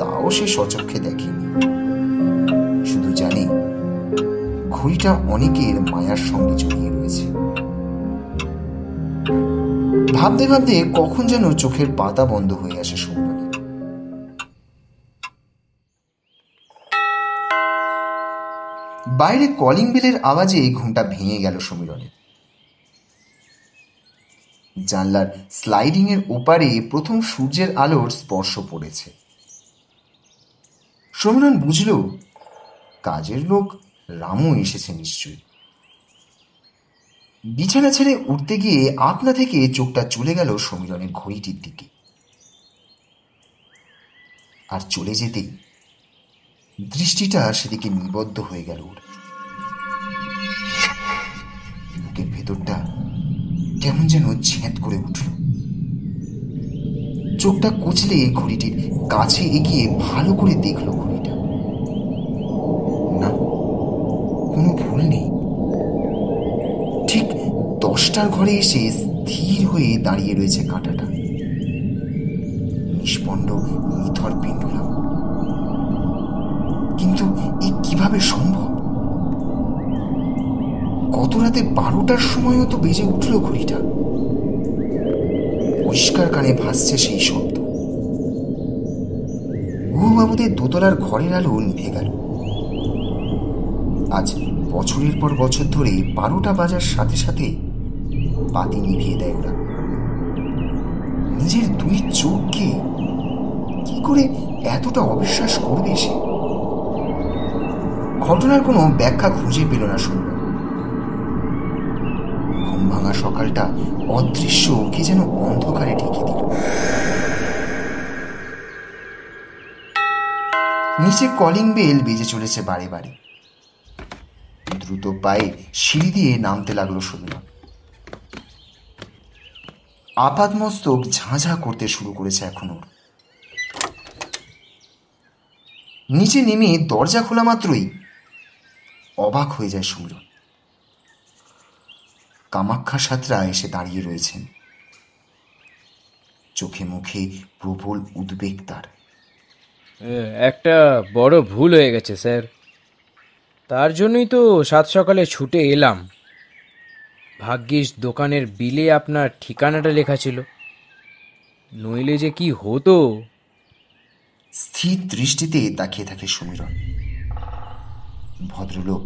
তাও সে সচক্ষে দেখেনি। শুধু জানে ঘড়িটা অনেকের মায়ার সঙ্গে জড়িয়ে রয়েছে। ভাবতে ভাবতে কখন যেন চোখের পাতা বন্ধ হয়ে আসে সমীরণের। বাইরে কলিং বেলের আওয়াজে ঘুমটা ভেঙে গেল সমীরণের। জানলার স্লাইডিং এর ওপারে প্রথম সূর্যের আলোর স্পর্শ পড়েছে। সমীরণ বুঝল কাজের লোক রামু এসেছে নিশ্চয়ই। বিছানা ছেড়ে উঠতে গিয়ে আপনা থেকে চোখটা চলে গেল সমীরণের ঘড়িটির দিকে। আর চলে যেতেই দৃষ্টিটা সেদিকে নিবদ্ধ হয়ে গেল ওর। বুকের ভেতরটা কেমন যেন ঝেঁত করে উঠল। চোখটা কচলে ঘড়িটির কাছে এগিয়ে ভালো করে দেখল ঘড়িটা। না, কোনো ভুল নেই। ঠিক 10টার ঘরে এসে স্থির হয়ে দাঁড়িয়ে রয়েছে কাঁটাটা, নিষ্পন্ড নিথর পেন্ডুলাম। কিন্তু এ কিভাবে সম্ভব? গত রাতে 12টার সময়ও তো বেজে উঠল ঘড়িটা। পরিষ্কার কানে ভাসছে সেই শব্দ। গুহবাবুদের দোতলার ঘরের আলো নিভে গেল। আজ বছরের পর বছর ধরে 12টা বাজার সাথে সাথে বাতি নিভিয়ে দেয় ওরা। নিজের দুই চোখকে কি করে এতটা অবিশ্বাস করবে সে? ঘটনার কোনো ব্যাখ্যা খুঁজে পেল না সমীরণ। ঘুম ভাঙা সকালটা অদৃশ্য কি যেন অন্ধকারে ঢেকে দিল। নিচে কলিং বেল বেজে চলেছে বারে বারে। দ্রুত পায়ে সিঁড়ি দিয়ে নামতে লাগলো সমীরণ। আপাদমস্তক ঝাঁঝা করতে শুরু করেছে এখন ওর। নিচে নেমে দরজা খোলা মাত্রই অবাক হয়ে যায় সুমিরন। কামাখ্যা সাঁতরা এসে দাঁড়িয়ে রয়েছেন, চোখে মুখে প্রবল উদ্বেগ তার। একটা বড় ভুল হয়ে গেছে স্যার, তার জন্যই তো সাত সকালে ছুটে এলাম। ভাগ্যিস দোকানের বিলে আপনার ঠিকানাটা লেখা ছিল, নইলে যে কি হতো। স্থির দৃষ্টিতে তাকিয়ে থাকে সুমিরন। ভদ্রলোক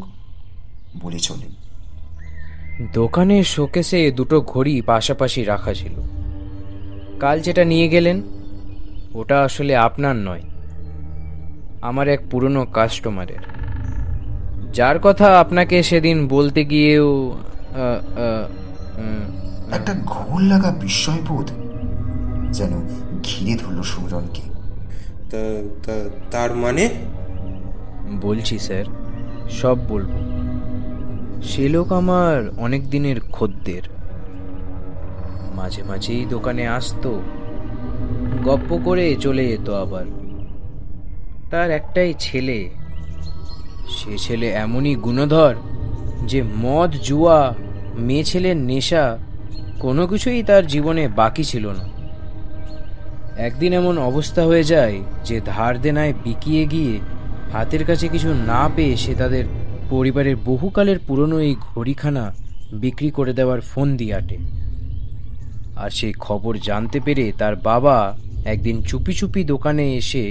বলে চলেন, দোকানের শোকেসে দুটো ঘড়ি পাশাপাশি রাখা ছিল। কাল যেটা নিয়ে গেলেন ওটা আসলে আপনার নয়, আমার এক পুরনো কাস্টমারের, যার কথা আপনাকে সেদিন বলতে গিয়েও একটা ঘোর লাগা বিস্ময়বোধ যেন ঘিরে ধরল সুমিরনকে। তার মানে? বলছি স্যার, সব বলবো। সে লোক আমার অনেক দিনের খদ্দের, মাঝে মাঝেই দোকানে আসতো, গপ্প করে চলে যেত আবার। তার একটাই ছেলে, সে ছেলে এমনই গুণধর যে মদ, জুয়া, মেয়ে ছেলের নেশা কোনো কিছুই তার জীবনে বাকি ছিল না। একদিন এমন অবস্থা হয়ে যায় যে ধার দেনায় বিকিয়ে গিয়ে হাতের কাছে কিছু না পেয়ে সে তাদের পরিবারের বহুকালের পুরনো এই ঘড়িখানা বিক্রি করে দেওয়ার ফোন দিয়ে আটে। আর সেই খবর জানতে পেরে তার বাবা একদিন চুপি চুপি দোকানে এসে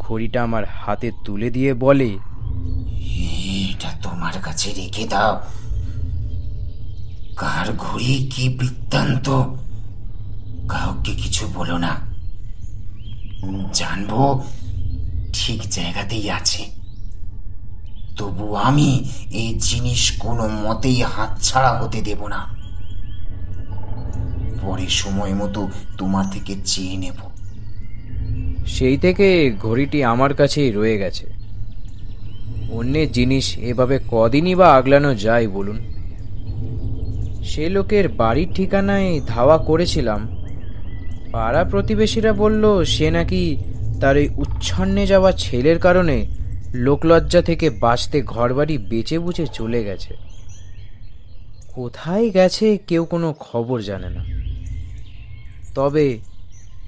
ঘড়িটা আমার হাতে তুলে দিয়ে বলে, এটা তোমার কাছে রেখে দাও। কার ঘড়ি কি বৃত্তান্ত কাউকে কিছু বলো না, জানবো ঠিক জায়গাতেই আছে। তবু আমি এই জিনিস কোনো মতেই হাতছাড়া হতে দেব না। পরে সময় মতো তোমার থেকে চেয়ে নেব। সেই থেকে ঘড়িটি আমার কাছেই রয়ে গেছে। অন্যের জিনিস এভাবে কদিনই বা আগলানো যায় বলুন। সে লোকের বাড়ির ঠিকানায় ধাওয়া করেছিলাম। পাড়া প্রতিবেশীরা বলল সে নাকি তার ওই উচ্ছন্নে যাওয়া ছেলের কারণে লোকলজ্জা থেকে বাঁচতে ঘরবাড়ি বেচে বুঝে চলে গেছে। কোথায় গেছে কেউ কোনো খবর জানে না। তবে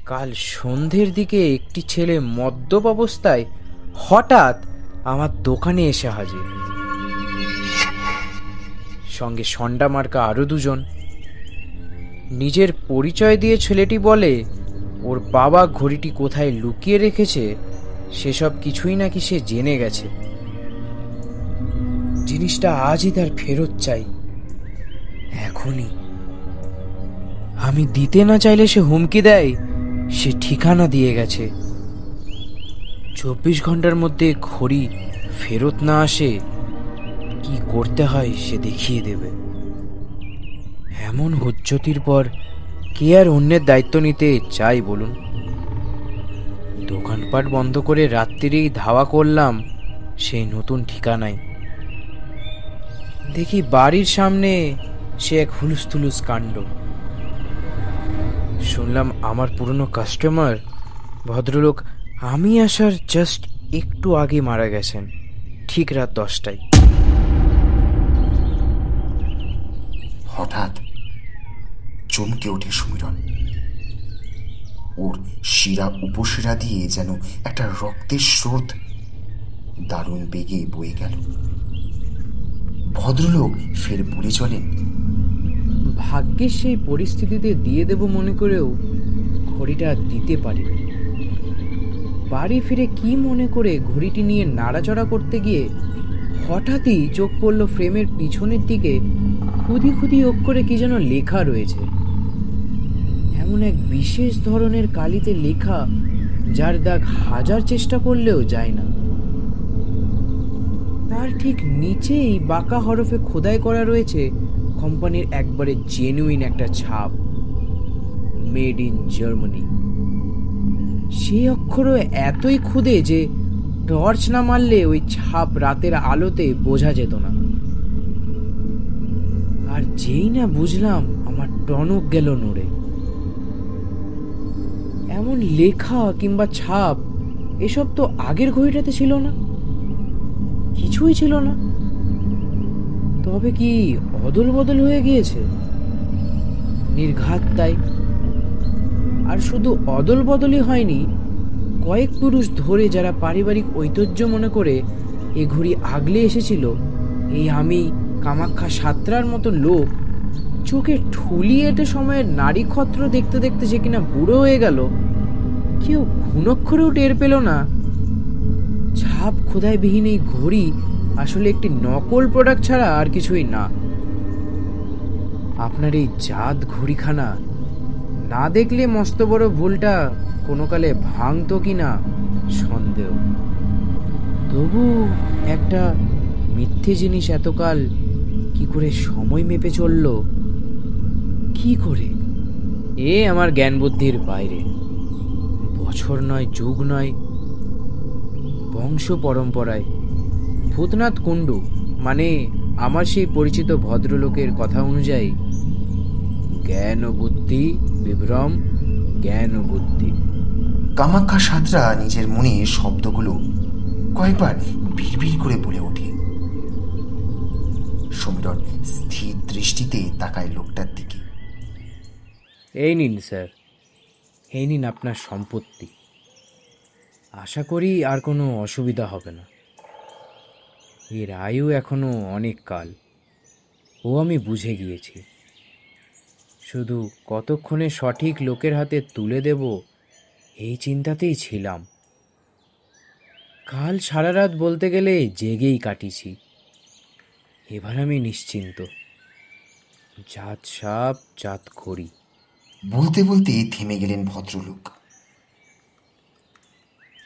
কাল সন্ধ্যের দিকে একটি ছেলে মদ্যপ অবস্থায় হঠাৎ আমার দোকানে এসে হাজির, সঙ্গে সন্ডা মার্কা আরো দুজন। নিজের পরিচয় দিয়ে ছেলেটি বলে ওর বাবা ঘড়িটি কোথায় লুকিয়ে রেখেছে সেসব কিছুই নাকি সে জেনে গেছে। জিনিসটা আজই তার ফেরত চাই, এখনই। আমি দিতে না চাইলে সে হুমকি দেয় সে ঠিকানা দিয়ে গেছে, 24 ঘন্টার মধ্যে ঘড়ি ফেরত না আসে কি করতে হয় সে দেখিয়ে দেবে। এমন হুজ্জতির পর কে আর অন্যের দায়িত্ব নিতে চাই বলুন। দোকানপাট বন্ধ করে রাত্রিরেই ধাওয়া করলাম সেই নতুন ঠিকানায়। দেখি বাড়ির সামনে সে এক হুলুস্থুলুস কাণ্ড। শুনলাম আমার পুরনো কাস্টমার ভদ্রলোক আমি আসার জাস্ট একটু আগে মারা গেছেন, ঠিক রাত 10টায়। হঠাৎ চমকে ওঠে সুমিরন। ওর শিরা উপশিরা দিয়ে যেন একটা রক্তের স্রোত দারুণ বেগে বয়ে গেল। ভদ্রলোক ফের বলে চলেন, ভাগ্যের সেই পরিস্থিতিতে দিয়ে দেব মনে করেও ঘড়িটা দিতে পারিনি। বাড়ি ফিরে কি মনে করে ঘড়িটি নিয়ে নাড়াচড়া করতে গিয়ে হঠাৎই চোখ পড়ল ফ্রেমের পিছনের দিকে খুদি খুদি অক্ষরে কি যেন লেখা রয়েছে। এমন এক বিশেষ ধরনের কালিতে লেখা যার দাগ হাজার চেষ্টা করলেও যায় না। তার ঠিক নিচেই বাঁকা হরফে খোদাই করা রয়েছে কোম্পানির একবারে জেনুইন একটা ছাপ, মেড ইন জার্মানি। সেই অক্ষরও এতই খুদে যে টর্চ না মারলে ওই ছাপ রাতের আলোতে বোঝা যেত না। আর যেই না বুঝলাম আমার টনক গেল নড়ে। যেমন লেখা কিংবা ছাপ এসব তো আগের ঘড়িটাতে ছিল না, কিছুই ছিল না। তবে কি অদল বদল হয়ে গিয়েছে? নির্ঘাত তাই। আর শুধু অদল বদলই হয়নি, কয়েক পুরুষ ধরে যারা পারিবারিক ঐতিহ্য মনে করে এ ঘড়ি আগলে এসেছিল, এই আমি কামাখ্যা সাত্রার মতো লোক চোখে ঠুলি এঁটে সময়ের নারী ক্ষত্র দেখতে দেখতে যে কিনা বুড়ো হয়ে গেল, কেউ ঘুণক্ষরেও টের পেল না ছাপ খোদাই বিহীন এই ঘড়ি আসলে একটি নকল প্রোডাক্ট ছাড়া আর কিছুই না। আপনার এই জাত ঘড়িখানা না দেখলে মস্ত বড় ভুলটা কোনো কালে ভাঙতো কিনা সন্দেহ। তবু একটা মিথ্যে জিনিস এতকাল কি করে সময় মেপে চলল, কি করে? এ আমার জ্ঞান বুদ্ধির বাইরে। বছর নয়, যুগ নয়, বংশ পরম্পরায় ভূতনাথ কুণ্ডু মানে আমার সেই পরিচিত ভদ্রলোকের কথা অনুযায়ী জ্ঞান ও বুদ্ধি বিভ্রম, জ্ঞান ও বুদ্ধি। কামাখ্যা সাঁতরা নিজের মনে শব্দগুলো কয়েকবার বিড়বিড় করে বলে ওঠে। সমীরণ স্থির দৃষ্টিতে তাকায় লোকটার দিকে। এই নিন স্যার, এই নিন আপনার সম্পত্তি। আশা করি আর কোনো অসুবিধা হবে না। এর আয়ু এখনো অনেক কাল, ও আমি বুঝে গিয়েছি। শুধু কতক্ষণে সঠিক লোকের হাতে তুলে দেব এই চিন্তাতেই ছিলাম। কাল সারা রাত বলতে গেলে জেগেই কাটিছি। এবার আমি নিশ্চিন্ত। জাত সাপ, জাত ঘড়ি। বলতে বলতে থেমে গেলেন ভদ্রলোক।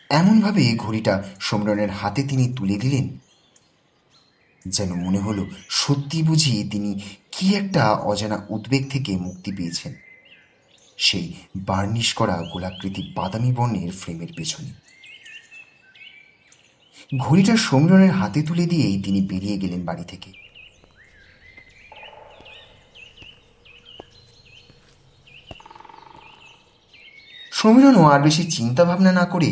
এমনভাবে ঘড়িটা সমীরণের হাতে তিনি তুলে দিলেন যেন মনে হলো সত্যি বুঝি তিনি কি একটা অজানা উদ্বেগ থেকে মুক্তি পেয়েছেন সেই বার্নিশ করা গোলাকৃতি বাদামি বর্ণের ফ্রেমের পেছনে। ঘড়িটা সমীরণের হাতে তুলে দিয়েই তিনি বেরিয়ে গেলেন বাড়ি থেকে। সমীরণও আর বেশি চিন্তা ভাবনা না করে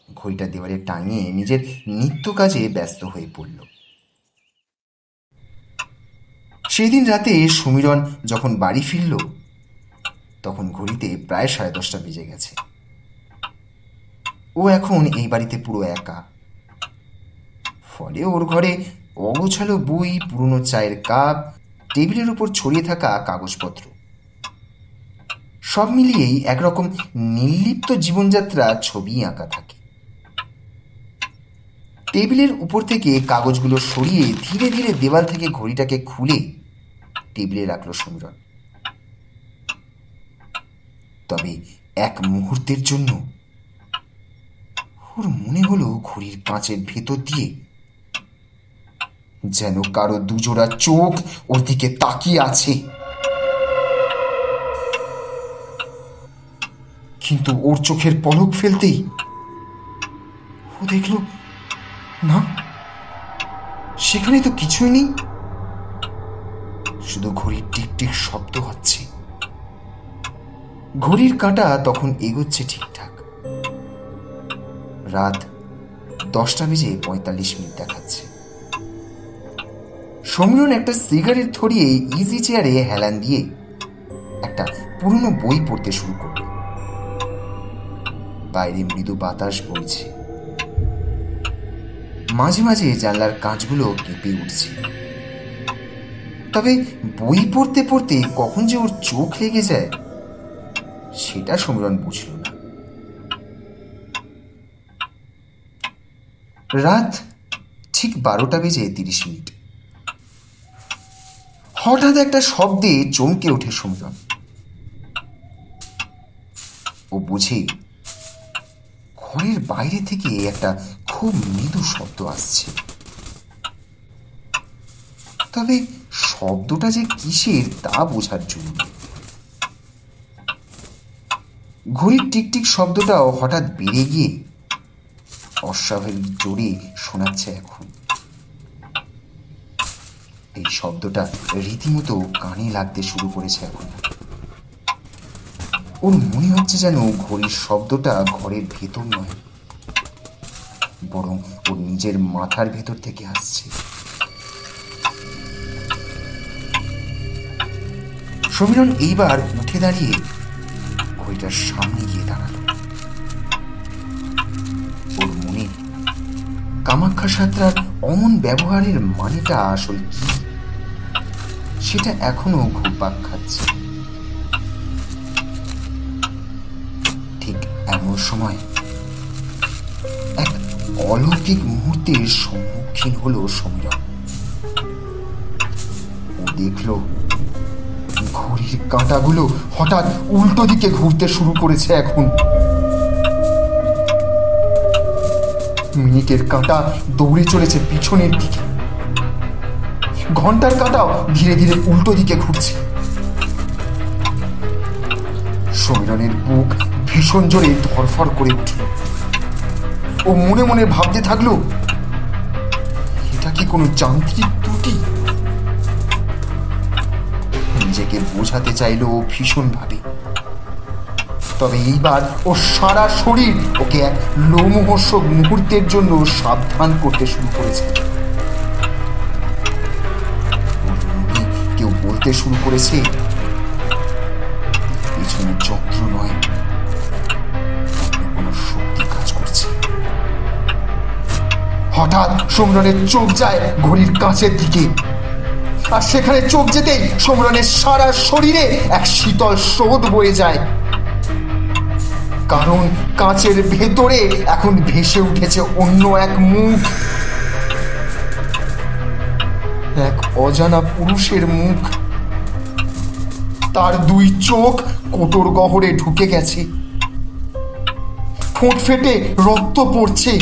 ঘড়িটা দেওয়ালে টাঙিয়ে নিজের নিত্য কাজে ব্যস্ত হয়ে পড়ল। সেই দিন রাতে সমীরণ যখন বাড়ি ফিরল তখন ঘড়িতে প্রায় 10:30 বেজে গেছে। ও এখন এই বাড়িতে পুরো একা। ফলে ওর ঘরে অগোছালো বই, পুরনো চায়ের কাপ, টেবিলের উপর ছড়িয়ে থাকা কাগজপত্র, সব মিলিয়েই একরকম নির্লিপ্ত জীবনযাত্রা ছবি আঁকা থাকে। টেবিলের উপর থেকে কাগজগুলো সরিয়ে ধীরে ধীরে দেওয়াল থেকে ঘড়িটাকে খুলে টেবিলে রাখলো সমীরণ। তবে এক মুহূর্তের জন্য ওর মনে হলো ঘড়ির কাঁচের ভেতর দিয়ে যেন কারো দুজোড়া চোখ ওর দিকে তাকিয়ে আছে। কিন্তু ওর চোখের পলক ফেলতেই ও দেখল না, সেখানে তো কিছুই নেই, শুধু ঘড়ির টিকটিক শব্দ হচ্ছে। ঘড়ির কাঁটা তখন এগোচ্ছে ঠিকঠাক। রাত 10:45 দেখাচ্ছে। সমীরণ একটা সিগারেট ধরিয়ে ইজি চেয়ারে হেলান দিয়ে একটা পুরনো বই পড়তে শুরু করল। বাইরে মৃদু বাতাস বইছে, মাঝে মাঝে জানলার কাঁচগুলো কেঁপে উঠছে। তবে বই পড়তে পড়তে কখন যে ওর চোখ লেগে যায় সেটা সমীরণ বুঝল না। রাত ঠিক 12:30। হঠাৎ একটা শব্দে চমকে ওঠে সমীরণ। ও বুঝে ঘরের বাইরে থেকে একটা খুব মৃদু শব্দ আসছে। তবে শব্দটা যে কিসের তা বোঝার জন্য ঘড়ির টিকটিক শব্দটাও হঠাৎ বেড়ে গিয়ে অস্বাভাবিক জোরে শোনাচ্ছে এখন। এই শব্দটা রীতিমতো কানে লাগতে শুরু করেছে এখন। ওর মনে হচ্ছে যেন ঘড়ির শব্দটা ঘরের ভেতর নয়, বরং ওর নিজের মাথার ভেতর থেকে আসছে। সমীরণ এইবার উঠে দাঁড়িয়ে ঘড়িটার সামনে গিয়ে দাঁড়ালো। ওর মনে কামাখ্যা সাঁতরার অমন ব্যবহারের মানেটা আসল কি সেটা এখনো ঘুরপাক খাচ্ছে। ঠিক এমন সময় এক অলৌকিক মুহূর্তের সম্মুখীন হলো সমীরণ। ও দেখলো ঘড়ির কাঁটাগুলো হঠাৎ উল্টো দিকে ঘুরতে শুরু করেছে। এখন মিনিটের কাঁটা দৌড়ে চলেছে পিছনের দিকে, ঘন্টার কাঁটাও ধীরে ধীরে উল্টো দিকে ঘুরছে। সমীরণের বুক ভীষণ জোরে ধরফর করে উঠল। ও মনে মনে ভাবতে থাকলো, এটা কি কোনো যান্ত্রিক ত্রুটি? নিজেকে বোঝাতে চাইল ভীষণ ভাবে, তবে এইবার ও সারা শরীর ওকে এক লোমহর্ষক মুহূর্তের জন্য সাবধান করতে শুরু করেছে। কেউ বলতে শুরু করেছে, পিছনে যন্ত্র নয়, কোনো শক্তি কাজ করছে। হঠাৎ সমীরণের চোখ যায় ঘড়ির কাঁচের দিকে, আর সেখানে চোখ যেতেই সমীরণের সারা শরীরে এক শীতল স্রোত বয়ে যায়, কারণ কাঁচের ভেতরে এখন ভেসে উঠেছে অন্য এক মুখ, এক অজানা পুরুষের মুখ। তার দুই চোখ কোটর গহরে ঢুকে গেছে, ঠোঁট ফেটে রক্ত পড়ছে,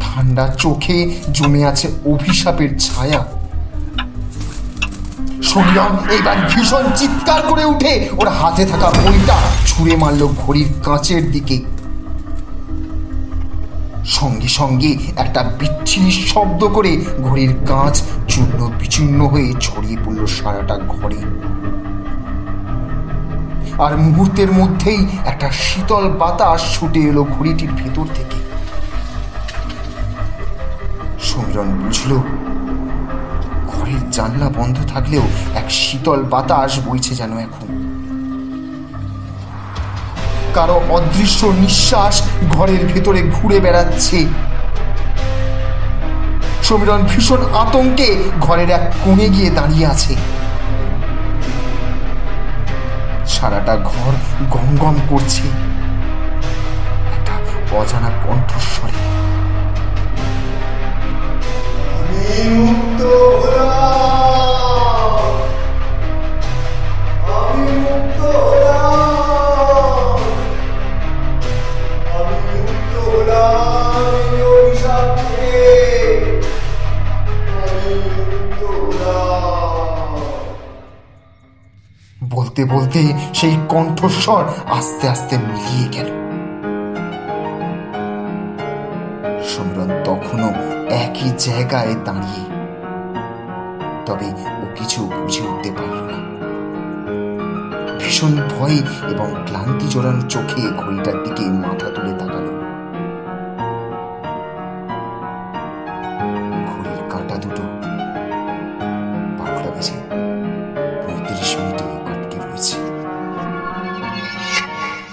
ঠান্ডা চোখে জমে আছে অভিশাপের ছায়া। সমীরণ এইবার ভীষণ চিৎকার করে উঠে ওর হাতে থাকা বইটা ছুঁড়ে মারল ঘড়ির কাঁচের দিকে। সঙ্গে সঙ্গে একটা বিচ্ছিরি শব্দ করে ঘড়ির কাঁচ চূর্ণ বিচূর্ণ হয়ে ছড়িয়ে পড়ল সারাটা ঘরে। আর মুহূর্তের মধ্যেই একটা শীতল বাতাস ছুটে এলো ঘড়িটির ভেতর থেকে। সমীরণ বুঝল, ঘরের জানলা বন্ধ থাকলেও এক শীতল বাতাস বইছে যেন এখন। কারো অদৃশ্য নিঃশ্বাস ঘরের ভেতরে ঘুরে বেড়াচ্ছে। সমীরণ ভীষণ আতঙ্কে ঘরের এক কোণে গিয়ে দাঁড়িয়ে আছে। সারাটা ঘর গম গম করছে একটা অজানা কণ্ঠস্বরে। বলতে বলতে সেই কণ্ঠস্বর আস্তে আস্তে মিলিয়ে গেল। সমীরণ তখনও একই জায়গায় দাঁড়িয়ে, তবে ও কিছু বুঝে উঠতে পারল না। ভীষণ ভয় এবং ক্লান্তি জড়ানো চোখে ঘড়িটার দিকে মাথা তুলে